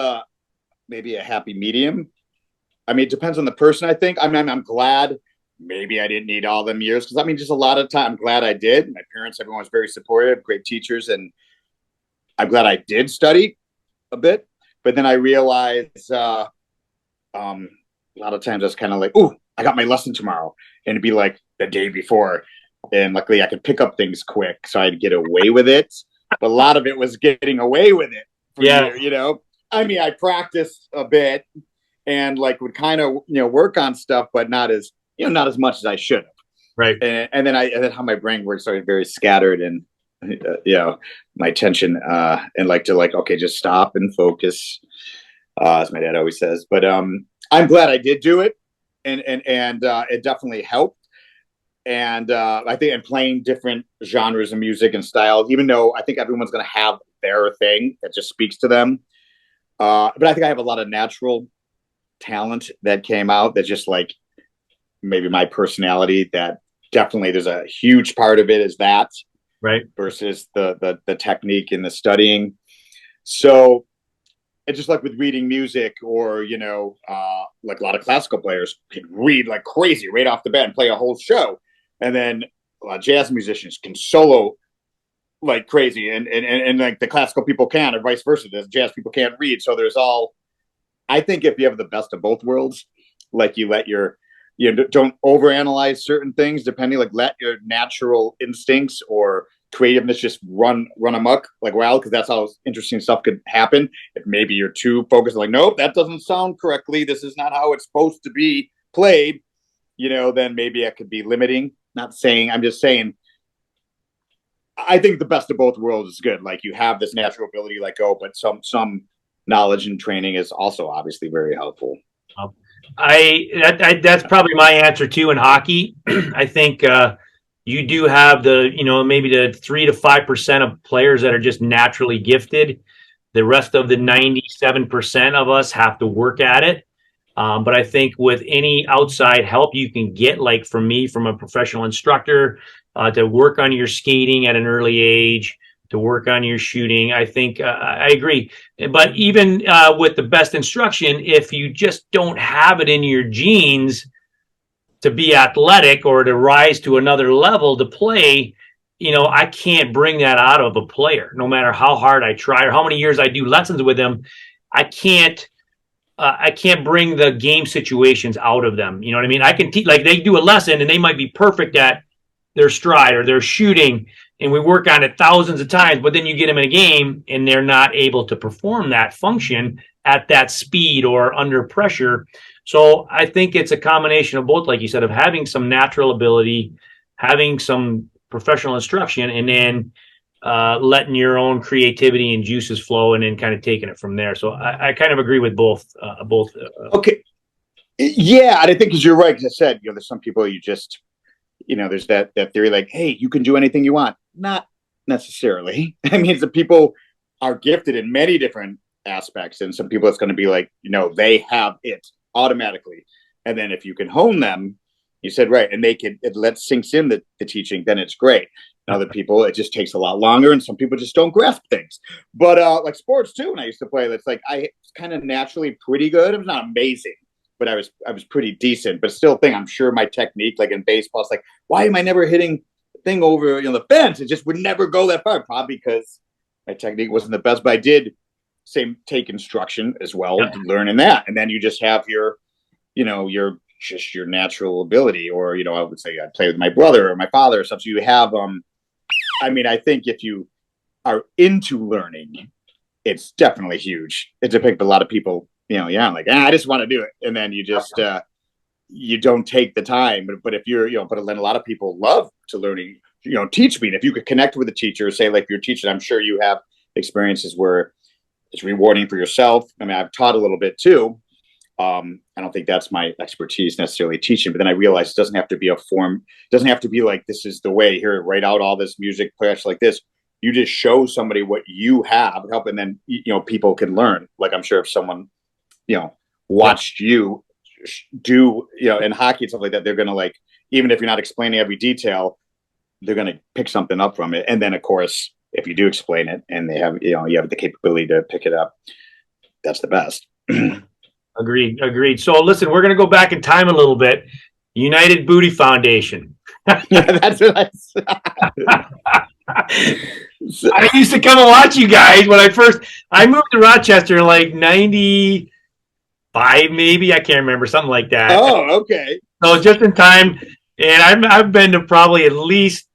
maybe a happy medium. I mean, it depends on the person, I think. I'm glad maybe I didn't need all them years, because just a lot of time, I'm glad I did. My parents, everyone was very supportive, great teachers, and I'm glad I did study a bit. But then I realized a lot of times I was kind of like, ooh, I got my lesson tomorrow. And it'd be like the day before. And luckily I could pick up things quick, so I'd get away with it. But a lot of it was getting away with it. I practiced a bit and like would kind of, work on stuff, but not as much as I should have. Right. And then how my brain works, so I was very scattered, and my attention and okay, just stop and focus, as my dad always says. But I'm glad I did do it, and it definitely helped. And I think in playing different genres of music and styles, even though I think everyone's going to have their thing that just speaks to them, but I think I have a lot of natural talent that came out that just like maybe my personality, that definitely there's a huge part of it is that, right, versus the technique and the studying. So it's just like with reading music, or like a lot of classical players can read like crazy right off the bat and play a whole show, and then a lot of jazz musicians can solo like crazy, and like the classical people can, or vice versa. The jazz people can't read. So I think if you have the best of both worlds, like you don't overanalyze certain things, depending, like let your natural instincts or creativeness just run amok like wild, because that's how interesting stuff could happen. If maybe you're too focused, like, nope, that doesn't sound correctly, this is not how it's supposed to be played, then maybe it could be limiting. I'm just saying, I think the best of both worlds is good. Like, you have this natural ability, like, but some knowledge and training is also obviously very helpful. That's probably my answer too in hockey. I think you do have maybe the 3 to 5% of players that are just naturally gifted. The rest of the 97% of us have to work at it. But I think with any outside help you can get, like from me, from a professional instructor, to work on your skating at an early age, to work on your shooting, I think I agree. But even with the best instruction, if you just don't have it in your genes to be athletic or to rise to another level to play, I can't bring that out of a player, no matter how hard I try or how many years I do lessons with them. I can't bring the game situations out of them. You know what I mean? I can teach, like, they do a lesson and they might be perfect at their stride or their shooting, and we work on it thousands of times, but then you get them in a game and they're not able to perform that function at that speed or under pressure. So I think it's a combination of both, like you said, of having some natural ability, having some professional instruction, and then letting your own creativity and juices flow, and then kind of taking it from there. So I kind of agree with both. Okay. Yeah, and I think, because you're right, because I said, there's some people you just, there's that theory, like, hey, you can do anything you want. Not necessarily. I mean, some people are gifted in many different aspects, and some people it's going to be like, they have it automatically. And then if you can hone them, you said right, and it sinks in the teaching, then it's great. And other people, it just takes a lot longer, and some people just don't grasp things. But like sports too, when I used to play, it's like I was kind of naturally pretty good. It was not amazing, but I was pretty decent. But still, I'm sure my technique, like in baseball, it's like, why am I never hitting the thing over the fence? It just would never go that far. Probably because my technique wasn't the best. But I did take instruction as well, to learn in that, and then you just have your natural ability. Or I would say I'd play with my brother or my father or something. So you have I think if you are into learning, it's definitely huge. It's a pick, but a lot of people, like, I just want to do it. And then you just, you don't take the time. But if you're, but then a lot of people love to learning, teach me. And if you could connect with a teacher, say like you're teaching, I'm sure you have experiences where it's rewarding for yourself. I mean, I've taught a little bit too. I don't think that's my expertise necessarily, teaching, but then I realized it doesn't have to be a form. It doesn't have to be like, this is the way, here, write out all this music, play like this. You just show somebody what you have, help, and then, people can learn. Like, I'm sure if someone, watched you do, in hockey and stuff like that, they're going to, like, even if you're not explaining every detail, they're going to pick something up from it. And then of course, if you do explain it and they have, you have the capability to pick it up, that's the best. Agreed. So listen, we're going to go back in time a little bit. United Booty Foundation. Yeah, that's what I said. I used to come and watch you guys when I moved to Rochester in like 95, maybe. I can't remember, something like that. Oh, okay. So just in time. And I've been to probably at least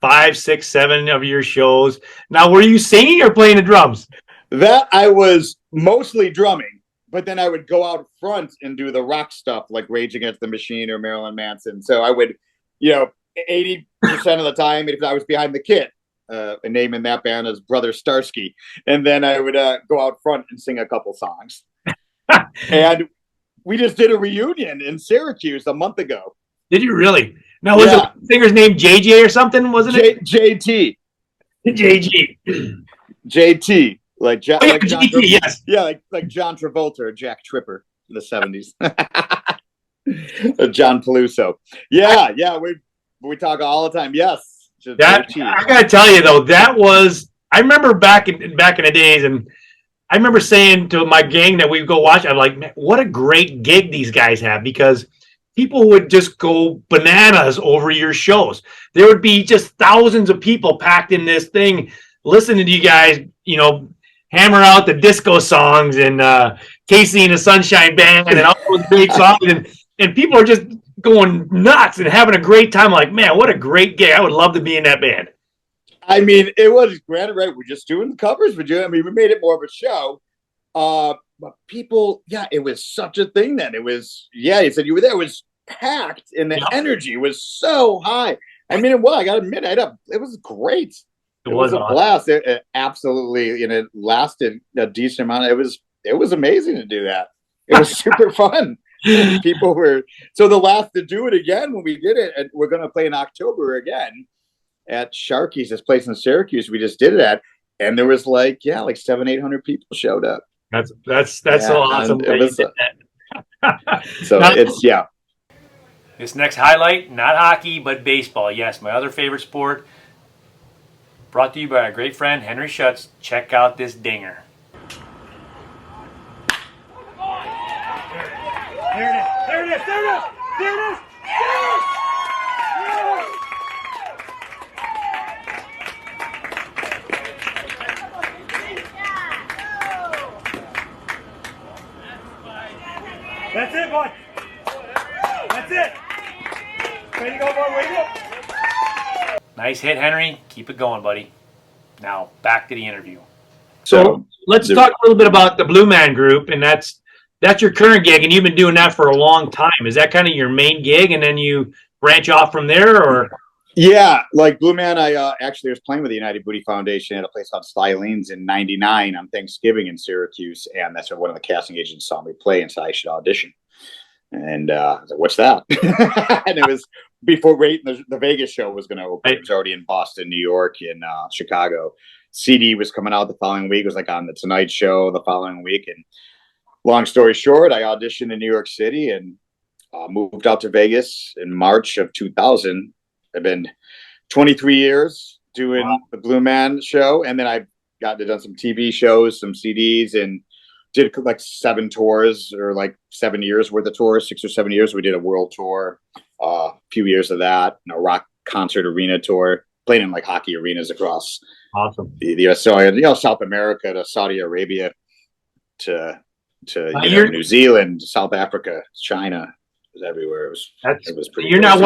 5, 6, 7 of your shows. Now, were you singing or playing the drums? That I was mostly drumming. But then I would go out front and do the rock stuff, like Rage Against the Machine or Marilyn Manson. So I would, 80% of the time, if I was behind the kit, a name in that band is Brother Starsky. And then I would go out front and sing a couple songs. And we just did a reunion in Syracuse a month ago. Did you really? Now, was the singer's name JJ or something, wasn't it? JT. JG. JT. Like John, GT, yes. Yeah, like John Travolta or Jack Tripper in the 70s. John Peluso. Yeah, we talk all the time. Yes. I gotta tell you though, I remember back in the days, and I remember saying to my gang that we'd go watch, I'm like, man, what a great gig these guys have, because people would just go bananas over your shows. There would be just thousands of people packed in this thing listening to you guys, hammer out the disco songs and Casey and the Sunshine Band and all those great songs. And people are just going nuts and having a great time. Like, man, what a great gig. I would love to be in that band. I mean, it was granted, right? We're just doing covers. We made it more of a show. But people, it was such a thing then. It was, you said you were there. It was packed and the energy was so high. I mean, I got to admit, it was great. It was a blast. It absolutely, it lasted a decent amount. It was amazing to do that. It was super fun. People were, so the last to do it again when we did it, and we're going to play in October again at Sharky's, this place in Syracuse. We just did it at, and there was like 700-800 people showed up. That's so awesome. This next highlight, not hockey, but baseball. Yes, my other favorite sport. Brought to you by our great friend, Henryschutz. Check out this dinger. There it is. There it is. There it is. There it is. Yes! That's it, boy. That's it. Way to go, boy. Way to go. Nice hit, Henry. Keep it going, buddy. Now, back to the interview. So let's talk a little bit about the Blue Man Group, and that's your current gig, and you've been doing that for a long time. Is that kind of your main gig, and then you branch off from there, or? Yeah, like Blue Man, I actually was playing with the United Booty Foundation at a place called Stylene's in '99 on Thanksgiving in Syracuse, and that's where one of the casting agents saw me play and said I should audition. And I was like, what's that? And it was before the Vegas show was going to open. It was already in Boston, New York, and Chicago. CD was coming out the following week. It was like on the Tonight Show the following week. And long story short, I auditioned in New York City and moved out to Vegas in March of 2000. I've been 23 years doing the Blue Man show. And then I've gotten to done some TV shows, some CDs, and did like 7 tours, or like 7 years worth of tours, 6 or 7 years. We did a world tour, a few years of that, and a rock concert arena tour, playing in like hockey arenas across the US. So, South America to Saudi Arabia to New Zealand, South Africa, China. It was everywhere. It was pretty. You're not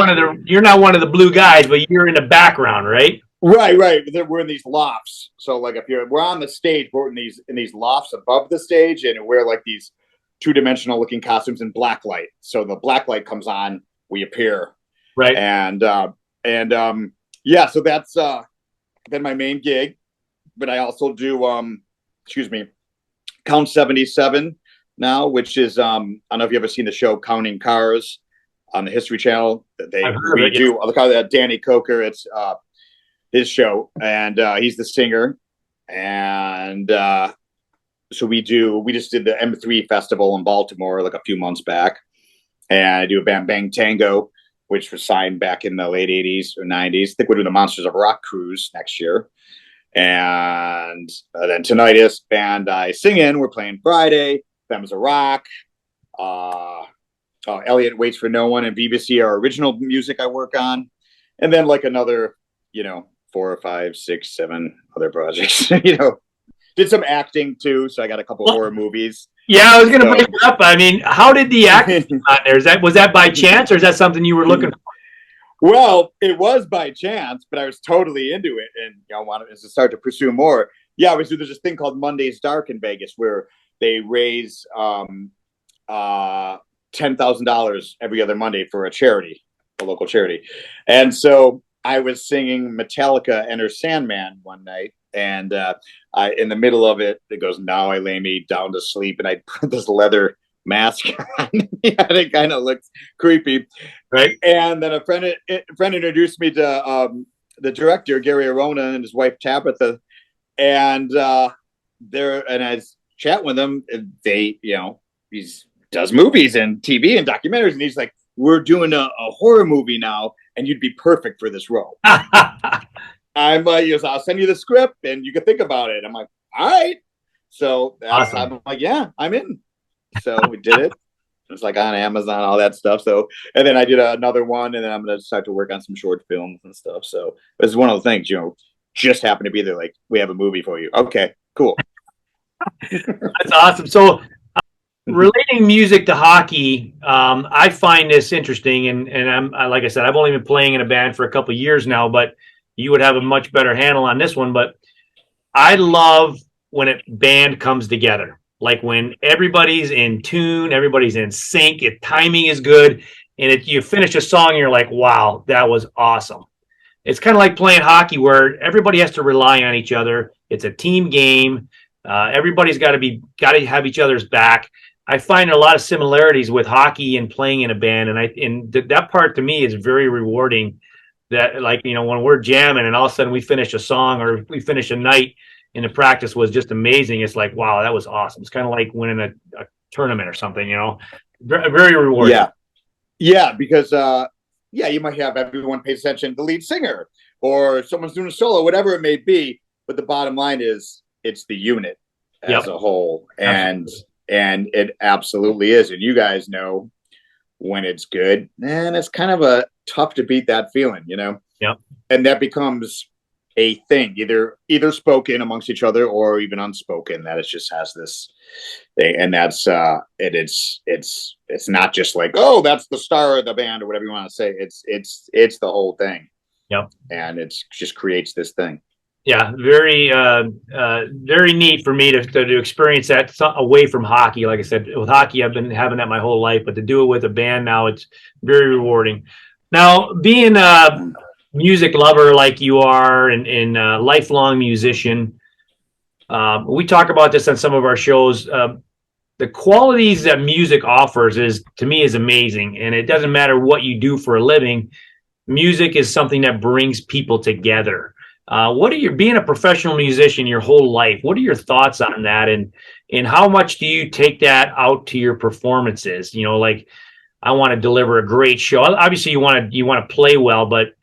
one of the blue guys, but you're in the background, right? Right. We're in these lofts. So like we're on the stage, we're in these lofts above the stage, and we're like these 2-dimensional looking costumes in black light. So the black light comes on, we appear. Right. And so that's been my main gig. But I also do Count 77 now, which is I don't know if you ever seen the show Counting Cars on the History Channel. The car that Danny Coker, it's his show, and he's the singer. And so we just did the M3 festival in Baltimore like a few months back, and I do a Bam Bang Tango, which was signed back in the late 80s or 90s. I think we're doing the Monsters of Rock cruise next year. And then Tinnitus band I sing in, we're playing Friday. Femmes of Rock. Elliot Waits for No One and BBC are original music I work on. And then like another, 4 or 5, 6, 7 other projects. Did some acting too, so I got a couple horror movies. Yeah, I was going to bring it up. I mean, how did the acting on there? Was that by chance, or is that something you were looking for? Well, it was by chance, but I was totally into it, and wanted to start to pursue more. Yeah, there's this thing called Monday's Dark in Vegas where they raise $10,000 every other Monday for a local charity, and so I was singing Metallica Enter Sandman one night, and in the middle of it, it goes, "Now I lay me down to sleep," and I put this leather mask on. It kind of looked creepy, right? And then a friend introduced me to the director Gary Arona and his wife Tabitha, and I was chatting with him. And they, he does movies and TV and documentaries, and he's like, "We're doing a horror movie now, and you'd be perfect for this role." I'm like, "I'll send you the script, and you can think about it." I'm like, "All right." So Awesome. I'm like, yeah, I'm in. So we did it. It's like on Amazon, all that stuff. So, and then I did another one, and then I'm going to start to work on some short films and stuff. So it's one of the things, just happened to be there. Like, we have a movie for you. Okay, cool. That's awesome. So, relating music to hockey, I find this interesting, and like I said, I've only been playing in a band for a couple of years now, but you would have a much better handle on this one. But I love when a band comes together. Like when everybody's in tune, everybody's in sync, if timing is good, and you finish a song, and you're like, wow, that was awesome. It's kind of like playing hockey where everybody has to rely on each other. It's a team game. Everybody's got to have each other's back. I find a lot of similarities with hockey and playing in a band, and that part to me is very rewarding. That, like, when we're jamming and all of a sudden we finish a song or we finish a night, and the practice was just amazing. It's like, wow, that was awesome. It's kind of like winning a tournament or something, very, very rewarding. Yeah, because you might have everyone pay attention to the lead singer or someone's doing a solo, whatever it may be. But the bottom line is it's the unit as a whole, and it absolutely is. And you guys know when it's good, and it's kind of a tough to beat that feeling, Yep. And that becomes a thing, either spoken amongst each other or even unspoken, that it just has this thing. And that's it's not just like, oh, that's the star of the band or whatever you want to say. It's the whole thing. Yep. And it just creates this thing. Yeah, very very neat for me to experience that away from hockey. Like I said, with hockey, I've been having that my whole life, but to do it with a band now, it's very rewarding. Now, being a music lover like you are, and a lifelong musician, we talk about this on some of our shows. The qualities that music offers is amazing, and it doesn't matter what you do for a living. Music is something that brings people together. Being a professional musician your whole life, what are your thoughts on that, and how much do you take that out to your performances? Like, I want to deliver a great show. Obviously, you want to play well, but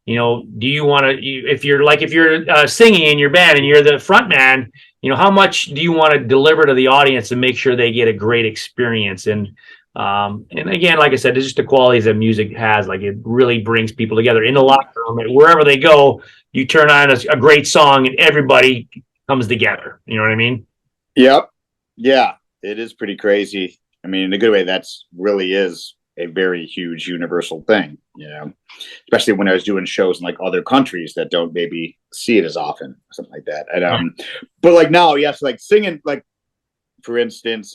do you want to? If you're singing in your band and you're the front man, how much do you want to deliver to the audience and make sure they get a great experience? And again, like I said, it's just the qualities that music has. Like, it really brings people together in the locker room, wherever they go. You turn on a great song and everybody comes together. You know what I mean? Yep. Yeah, it is pretty crazy. I mean, in a good way, that's really is a very huge universal thing, especially when I was doing shows in like other countries that don't maybe see it as often, something like that. And, but like now, yes, like singing, like, for instance,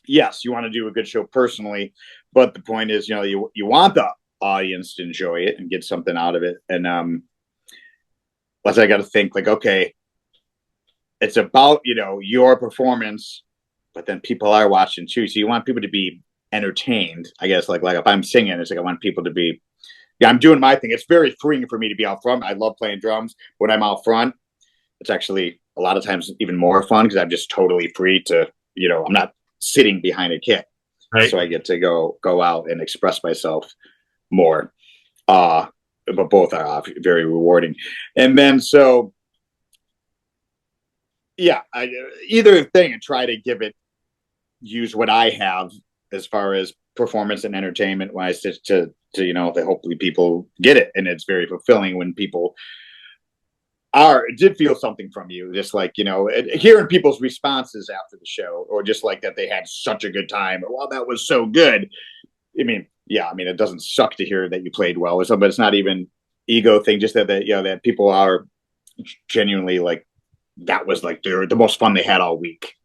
yes, you want to do a good show personally, but the point is, you want the audience to enjoy it and get something out of it. And, plus I got to think like, okay, it's about, your performance, but then people are watching too. So you want people to be entertained, I guess. Like if I'm singing, it's like I want people to be, I'm doing my thing. It's very freeing for me to be out front. I love playing drums. When I'm out front, it's actually a lot of times even more fun because I'm just totally free to, I'm not sitting behind a kit. Right. So I get to go out and express myself more. But both are very rewarding. And then either thing, and try to use what I have as far as performance and entertainment wise to that hopefully people get it. And it's very fulfilling when people did feel something from you, just like, hearing people's responses after the show, or just like that they had such a good time, or wow, that was so good. I mean, it doesn't suck to hear that you played well or something, but it's not even ego thing, just that people are genuinely like, that was like the most fun they had all week,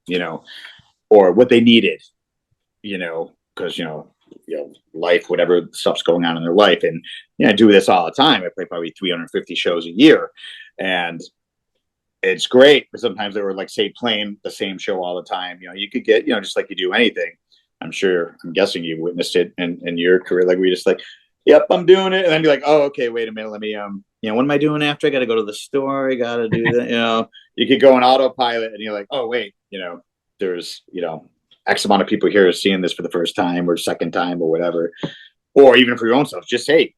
or what they needed, because, life, whatever stuff's going on in their life. And, I do this all the time. I play probably 350 shows a year, and it's great. But sometimes they were like, say, playing the same show all the time, you could get, just like you do anything. I'm guessing you witnessed it in your career. Like, we just like, yep, I'm doing it. And then you're like, oh, okay, wait a minute. Let me, what am I doing after? I got to go to the store. I got to do that. You could go on autopilot and you're like, oh, wait, there's, X amount of people here seeing this for the first time or second time or whatever. Or even for your own self, just, hey,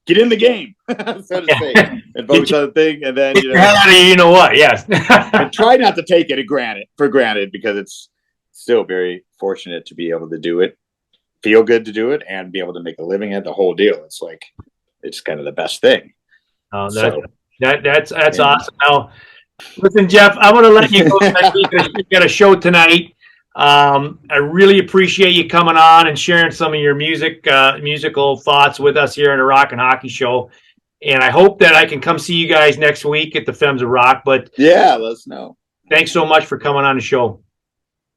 get in the game, so to say, and focus on the thing, and then you know what? Yes, and try not to take it for granted, because it's still very fortunate to be able to do it, feel good to do it, and be able to make a living at the whole deal. It's like it's kind of the best thing. That's awesome. Now, listen, Jeff, I want to let you go. You got a show tonight. I really appreciate you coming on and sharing some of your musical thoughts with us here on the Rock and Hockey Show. And I hope that I can come see you guys next week at the Femmes of Rock. But yeah, let us know. Thanks so much for coming on the show.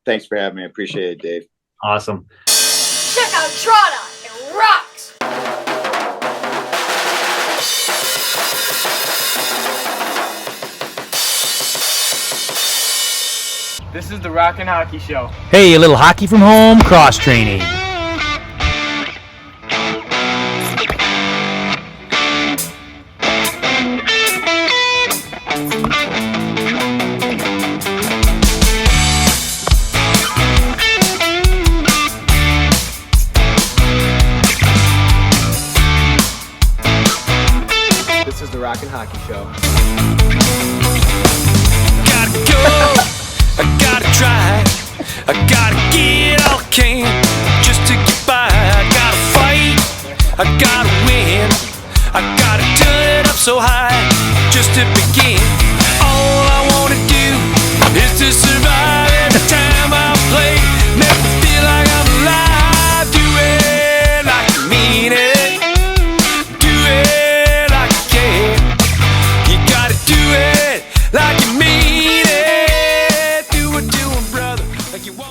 Thanks for having me. I appreciate it, Dave. Awesome. Check out Trotta. It rocks. This is the Rock and Hockey Show. Hey, a little hockey from home, cross training. This is the Rock and Hockey Show. Gotta go, I gotta try, I gotta get all I can just to get by. I gotta fight, I gotta win, I gotta turn it up so high just to begin. All I wanna do is to survive every time I play. Never feel like I'm alive. Do it like I mean it, do it like I care. You gotta do it like you mean it. Do it, brother, like you want.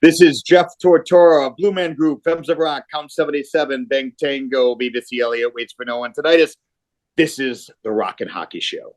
This is Jeff Tortora, Blue Man Group, Femmes of Rock, Count 77, Bang Tango, BBC Elliott, Waits for No One. Tonight this is the Rock and Hockey Show.